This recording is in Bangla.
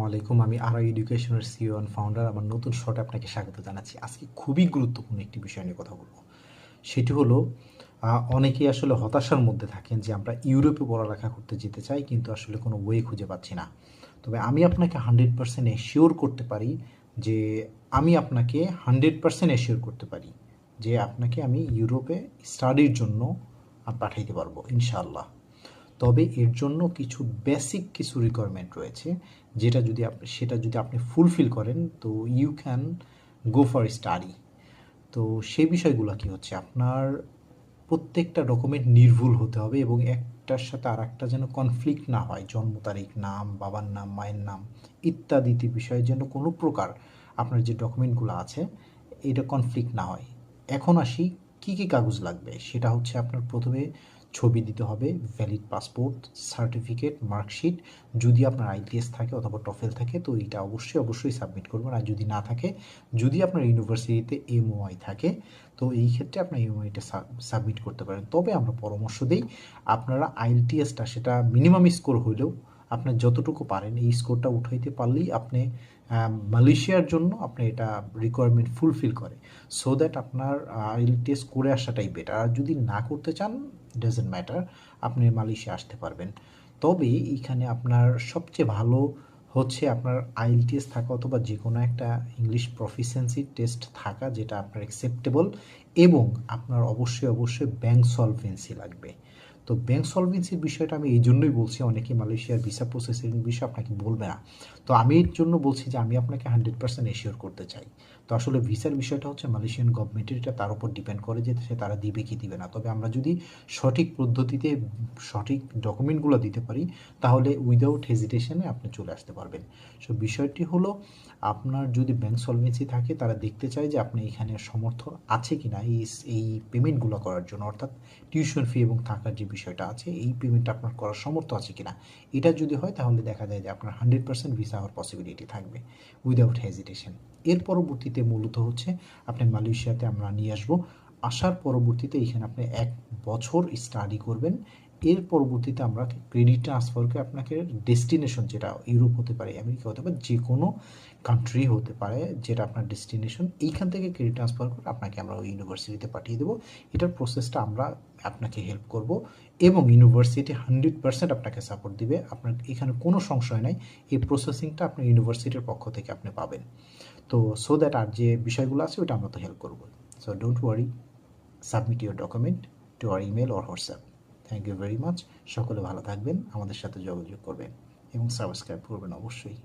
আসসালামু আলাইকুম। আমি আরআই এডুকেশনের সিইও অ্যান্ড ফাউন্ডার। আমার নতুন শটে আপনাকে স্বাগত জানাচ্ছি। আজকে খুবই গুরুত্বপূর্ণ একটি বিষয় নিয়ে কথা বলব। সেটি হলো অনেকেই আসলে হতাশার মধ্যে থাকেন যে আমরা ইউরোপে পড়ালেখা করতে যেতে চাই কিন্তু আসলে কোনো ওয়ে খুঁজে পাচ্ছি না। তবে আমি আপনাকে 100% এশিওর করতে পারি যে আপনাকে 100% এশিওর করতে পারি যে আপনাকে আমি ইউরোপে স্টাডির জন্য পাঠাইতে পারবো ইনশাআল্লাহ। তবে এর জন্য কিছু বেসিক কিছু রিকোয়ারমেন্ট রয়েছে সেটা যদি আপনি ফুলফিল করেন তো you can go for study. তো সেই বিষয়গুলো কি হচ্ছে আপনার প্রত্যেকটা ডকুমেন্ট নির্ভুল হতে হবে এবং একটার সাথে আর একটা যেন কনফ্লিক্ট না হয়। জন্ম তারিখ, নাম, বাবার নাম, মায়ের নাম ইত্যাদি বিষয়ে যেন কোনো প্রকার আপনার যে ডকুমেন্টগুলো আছে এটা কনফ্লিক্ট না হয়। এখন আসি কী কী কাগজ লাগবে। সেটা হচ্ছে আপনার প্রথমে ছবি দিতে হবে, ভ্যালিড পাসপোর্ট, সার্টিফিকেট, মার্কশিট। যদি আপনার আইটিএস থাকে অথবা টফেল থাকে তো এটা অবশ্যই সাবমিট করবেন। আর যদি না থাকে, যদি আপনার ইউনিভার্সিটিতে এমওআই থাকে তো এই ক্ষেত্রে আপনার এমওআইটা সাবমিট করতে পারেন। তবে আমরা পরামর্শ দিই আপনারা আইএলটিএসটা সেটা মিনিমাম স্কোর হলেও আপনার যতটুকু পারেন এই স্কোরটা উঠাইতে পারলেই আপনি মালয়েশিয়ার জন্য আপনি এটা রিকোয়ারমেন্ট ফুলফিল করে সো দ্যাট আপনার আইএলটিএস করে আসাটাই বেটার। আর যদি না করতে চান ডাজেন্ট ম্যাটার, আপনি মালয়েশিয়া আসতে পারবেন। তবে এইখানে আপনার সবচেয়ে ভালো হচ্ছে আপনার আইএলটিএস থাকা অথবা যে কোনো একটা ইংলিশ প্রফিসিয়েন্সি টেস্ট থাকা যেটা আপনার অ্যাকসেপ্টেবল, এবং আপনার অবশ্যই ব্যাংক সলভেন্সি লাগবে। তো ব্যাংক সলভেন্সির বিষয়টা আমি এই জন্যই বলছি, অনেকে মালয়েশিয়ার ভিসা প্রসেসিং বিষয় আপনাকে বলবে না। তো আমি এর জন্য বলছি যে আমি আপনাকে 100% এশিওর করতে চাই। তো আসলে ভিসার বিষয়টা হচ্ছে মালয়েশিয়ান গভর্নমেন্টের, এটা তার উপর ডিপেন্ড করে যে সে তারা দিবে কি দিবে না। তবে আমরা যদি সঠিক পদ্ধতিতে সঠিক ডকুমেন্টগুলো দিতে পারি তাহলে উইদাউট হেজিটেশনে আপনি চলে আসতে পারবেন। সো বিষয়টি হলো আপনার যদি ব্যাংক সলভেন্সি থাকে তারা দেখতে চায় যে আপনি এখানে সমর্থ আছে কিনা এই পেমেন্টগুলো করার জন্য, অর্থাৎ টিউশন ফি এবং থাকার যে বিষয়টা আছে এই পেমেন্টটা আপনার করার সমর্থ আছে কিনা। এটা যদি হয় তাহলে দেখা যায় যে আপনার 100% ভিসা হওয়ার পসিবিলিটি থাকবে উইদাউট হেজিটেশন। এর পরবর্তীতে মূলত হচ্ছে আপনি মালয়েশিয়াতে আমরা নিয়ে আসবো। আসার পরবর্তীতে এখানে আপনি 1 বছর স্টাডি করবেন। এর পরবর্তীতে আমরা ক্রেডিট ট্রান্সফার করে আপনাকে ডেস্টিনেশন, যেটা ইউরোপ হতে পারে, আমেরিকা হতে পারে, যে কোনো কান্ট্রি হতে পারে যেটা আপনার ডেস্টিনেশন, এইখান থেকে ক্রেডিট ট্রান্সফার করে আপনাকে আমরা ওই ইউনিভার্সিটিতে পাঠিয়ে দেবো। এটার প্রসেসটা আমরা আপনাকে হেল্প করব এবং ইউনিভার্সিটি 100% আপনাকে সাপোর্ট দিবে। আপনার এখানে কোনো সংশয় নাই, এই প্রসেসিংটা আপনার ইউনিভার্সিটির পক্ষ থেকে আপনি পাবেন। তো সো দ্যাট আর যে বিষয়গুলো আছে ওটা আমরা তো হেল্প করবো। So don't worry, submit your document to our email or WhatsApp. Thank you very much. সকলে ভালো থাকবেন, আমাদের সাথে যোগাযোগ করবেন এবং সাবস্ক্রাইব করবেন অবশ্যই।